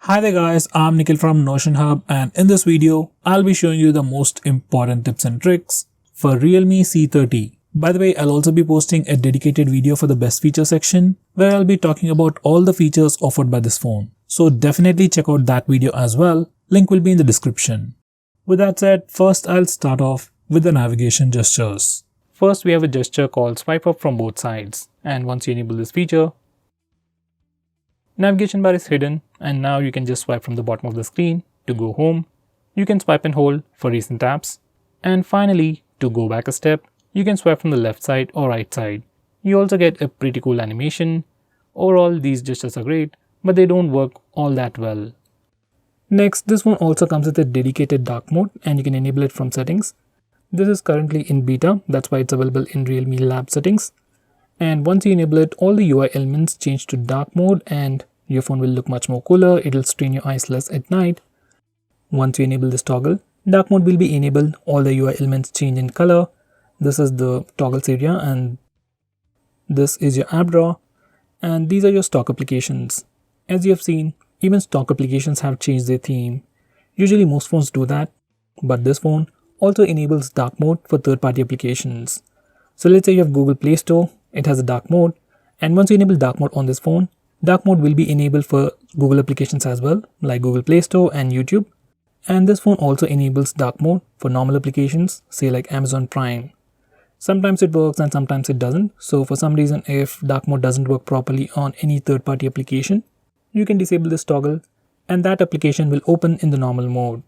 Hi there guys, I'm Nikhil from Notion Hub, and in this video, I'll be showing you the most important tips and tricks for Realme C30. By the way, I'll also be posting a dedicated video for the best feature section where I'll be talking about all the features offered by this phone. So definitely check out that video as well, link will be in the description. With that said, first I'll start off with the navigation gestures. First we have a gesture called swipe up from both sides, and once you enable this feature, navigation bar is hidden and now you can just swipe from the bottom of the screen to go home. You can swipe and hold for recent apps. And finally, to go back a step, you can swipe from the left side or right side. You also get a pretty cool animation. Overall, these gestures are great, but they don't work all that well. Next, this one also comes with a dedicated dark mode and you can enable it from settings. This is currently in beta, that's why it's available in Realme Lab settings. And once you enable it, all the UI elements change to dark mode and your phone will look much more cooler. It'll strain your eyes less at night. Once you enable this toggle, dark mode will be enabled. All the UI elements change in color. This is the toggles area and this is your app drawer. And these are your stock applications. As you have seen, even stock applications have changed their theme. Usually most phones do that, but this phone also enables dark mode for third-party applications. So let's say you have Google Play Store. It has a dark mode, and once you enable dark mode on this phone, dark mode will be enabled for Google applications as well, like Google Play Store and YouTube. And this phone also enables dark mode for normal applications, say like Amazon Prime. Sometimes it works and sometimes it doesn't. So for some reason, if dark mode doesn't work properly on any third-party application, you can disable this toggle and that application will open in the normal mode.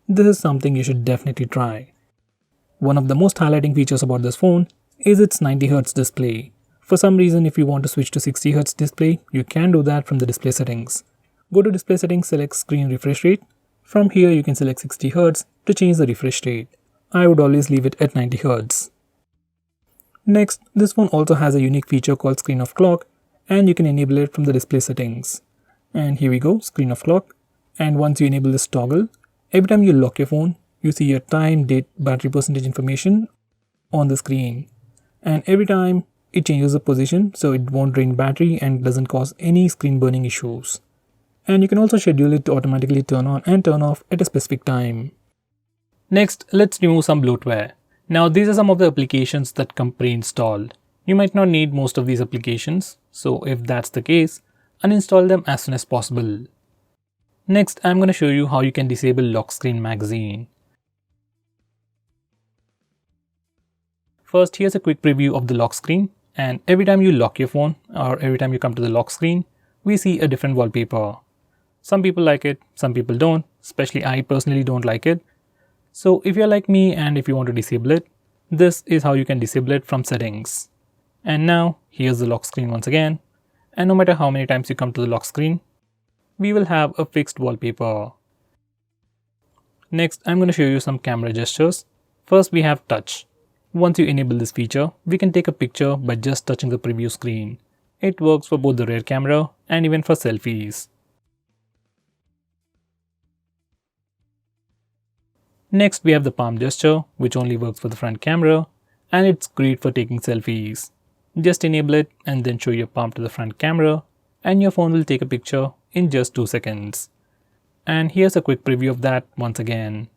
This is something you should definitely try. One of the most highlighting features about this phone is its 90Hz display. For some reason, if you want to switch to 60Hz display, you can do that from the display settings. Go to display settings, select screen refresh rate. From here, you can select 60Hz to change the refresh rate. I would always leave it at 90Hz. Next, this phone also has a unique feature called screen of clock, and you can enable it from the display settings. And here we go, screen of clock. And once you enable this toggle, every time you lock your phone, you see your time, date, battery percentage information on the screen. And every time it changes the position, so it won't drain battery and doesn't cause any screen burning issues. And you can also schedule it to automatically turn on and turn off at a specific time. Next, let's remove some bloatware. Now these are some of the applications that come pre-installed. You might not need most of these applications, so if that's the case, uninstall them as soon as possible. Next, I'm going to show you how you can disable lock screen magazine. First, here's a quick preview of the lock screen, and every time you lock your phone or every time you come to the lock screen, we see a different wallpaper. Some people like it, some people don't, especially I personally don't like it. So if you're like me and if you want to disable it, this is how you can disable it from settings. And now, here's the lock screen once again, and no matter how many times you come to the lock screen, we will have a fixed wallpaper. Next, I'm going to show you some camera gestures. First, we have touch. Once you enable this feature, we can take a picture by just touching the preview screen. It works for both the rear camera and even for selfies. Next, we have the palm gesture, which only works for the front camera, and it's great for taking selfies. Just enable it and then show your palm to the front camera, and your phone will take a picture in just 2 seconds. And here's a quick preview of that once again.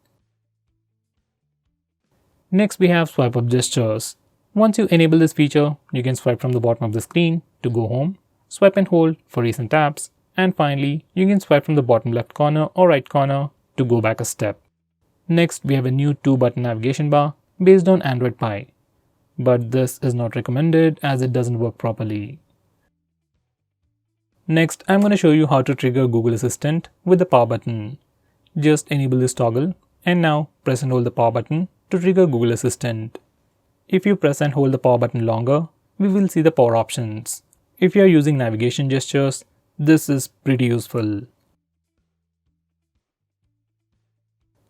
Next, we have swipe up gestures. Once you enable this feature, you can swipe from the bottom of the screen to go home, swipe and hold for recent apps, and finally, you can swipe from the bottom left corner or right corner to go back a step. Next, we have a new 2-button navigation bar based on Android Pie. But this is not recommended as it doesn't work properly. Next, I'm going to show you how to trigger Google Assistant with the power button. Just enable this toggle and now press and hold the power button to trigger Google Assistant. If you press and hold the power button longer, we will see the power options. If you are using navigation gestures, this is pretty useful.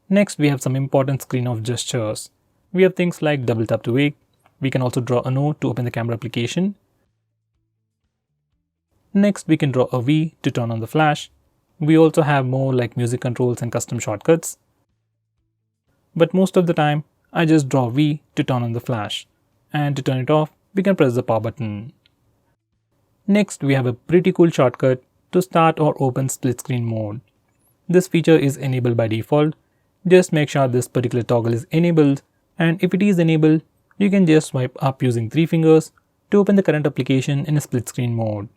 Next, we have some important screen off gestures. We have things like double tap to wake. We can also draw a note to open the camera application. Next, we can draw a V to turn on the flash. We also have more like music controls and custom shortcuts. But most of the time, I just draw V to turn on the flash. And to turn it off, we can press the power button. Next, we have a pretty cool shortcut to start or open split screen mode. this feature is enabled by default. Just make sure this particular toggle is enabled, and if it is enabled, you can just swipe up using 3 fingers to open the current application in a split screen mode.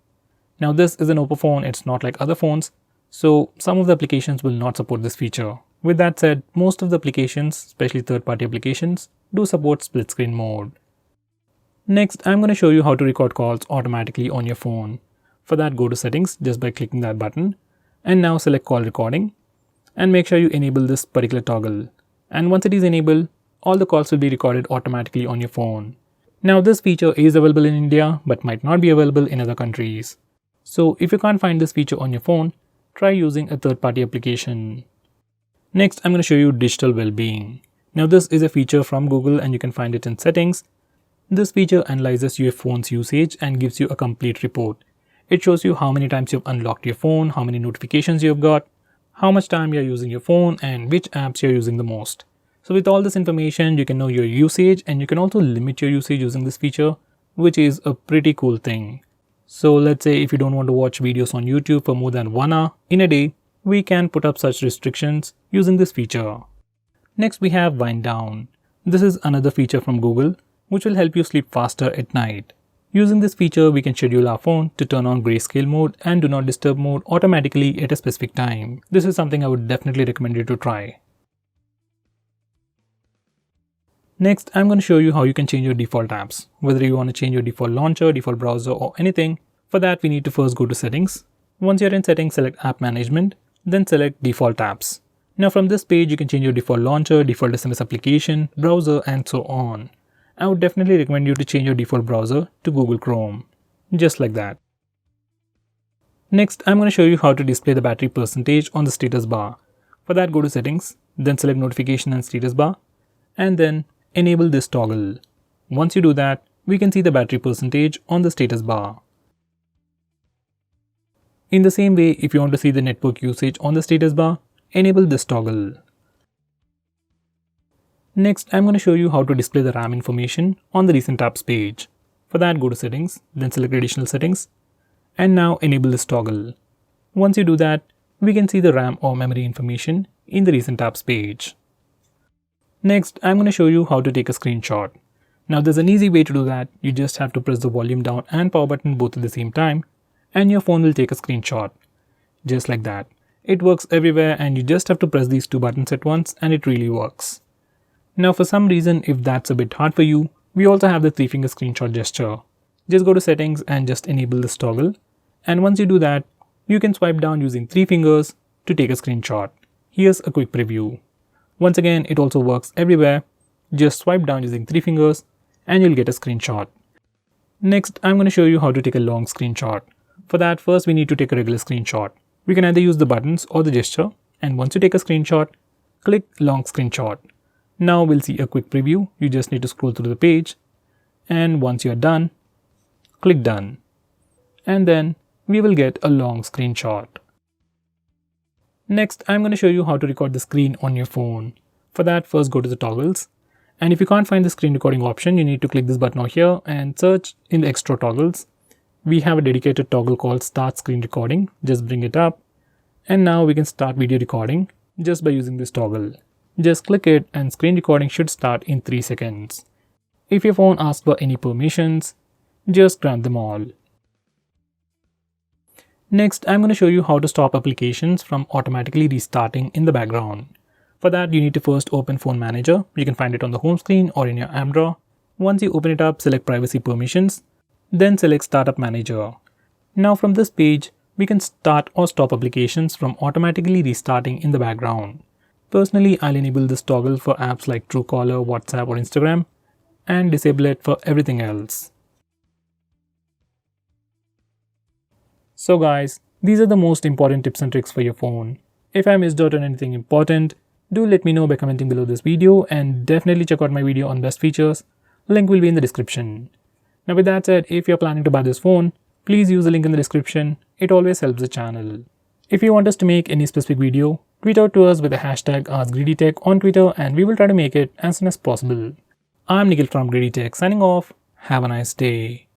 Now this is an Oppo phone, it's not like other phones, so some of the applications will not support this feature. With that said, most of the applications, especially third-party applications, do support split screen mode. Next, I'm going to show you how to record calls automatically on your phone. For that, go to settings just by clicking that button, and now select call recording, and make sure you enable this particular toggle. And once it is enabled, all the calls will be recorded automatically on your phone. Now this feature is available in India but might not be available in other countries. So if you can't find this feature on your phone, try using a third-party application. Next, I'm going to show you digital well-being. Now this is a feature from Google and you can find it in settings. This feature analyzes your phone's usage and gives you a complete report. It shows you how many times you've unlocked your phone, how many notifications you've got, how much time you're using your phone, and which apps you're using the most. So with all this information, you can know your usage and you can also limit your usage using this feature, which is a pretty cool thing. So let's say if you don't want to watch videos on YouTube for more than 1 hour in a day, we can put up such restrictions using this feature. Next we have wind down. This is another feature from Google which will help you sleep faster at night. Using this feature, we can schedule our phone to turn on grayscale mode and do not disturb mode automatically at a specific time. This is something I would definitely recommend you to try. Next, I'm going to show you how you can change your default apps. Whether you want to change your default launcher, default browser or anything, for that we need to first go to settings. Once you're in settings, select app management, then select default apps. Now from this page, you can change your default launcher, default SMS application, browser and so on. I would definitely recommend you to change your default browser to Google Chrome, just like that. Next, I'm going to show you how to display the battery percentage on the status bar. For that, go to settings, then select notification and status bar, and then enable this toggle. Once you do that, we can see the battery percentage on the status bar. In the same way, if you want to see the network usage on the status bar, enable this toggle. Next, I'm going to show you how to display the RAM information on the recent apps page. For that, go to settings, then select additional settings, and now enable this toggle. Once you do that, we can see the RAM or memory information in the recent apps page. Next, I'm going to show you how to take a screenshot. Now there's an easy way to do that. You just have to press the volume down and power button both at the same time, and your phone will take a screenshot. Just like that. It works everywhere and you just have to press these two buttons at once and it really works. Now for some reason, if that's a bit hard for you, we also have the 3-finger screenshot gesture. Just go to settings and just enable this toggle. And once you do that, you can swipe down using 3 fingers to take a screenshot. Here's a quick preview. Once again, it also works everywhere. Just swipe down using 3 fingers and you'll get a screenshot. Next, I'm going to show you how to take a long screenshot. For that, first we need to take a regular screenshot. We can either use the buttons or the gesture. And once you take a screenshot, click long screenshot. Now we'll see a quick preview. You just need to scroll through the page, and once you're done, click done. And then we will get a long screenshot. Next, I'm going to show you how to record the screen on your phone. For that, first go to the toggles. And if you can't find the screen recording option, you need to click this button over here and search in the extra toggles. We have a dedicated toggle called Start Screen Recording. Just bring it up. And now we can start video recording just by using this toggle. Just click it and screen recording should start in 3 seconds. If your phone asks for any permissions, just grant them all. Next, I'm going to show you how to stop applications from automatically restarting in the background. For that, you need to first open Phone Manager. You can find it on the home screen or in your app drawer. Once you open it up, select Privacy Permissions, then select Startup Manager. Now from this page, we can start or stop applications from automatically restarting in the background. Personally, I'll enable this toggle for apps like Truecaller, WhatsApp or Instagram and disable it for everything else. So guys, these are the most important tips and tricks for your phone. If I missed out on anything important, do let me know by commenting below this video and definitely check out my video on best features. Link will be in the description. Now with that said, if you're planning to buy this phone, please use the link in the description. It always helps the channel. If you want us to make any specific video, tweet out to us with the hashtag AskGreedyTech on Twitter and we will try to make it as soon as possible. I'm Nikhil from GreedyTech signing off. Have a nice day.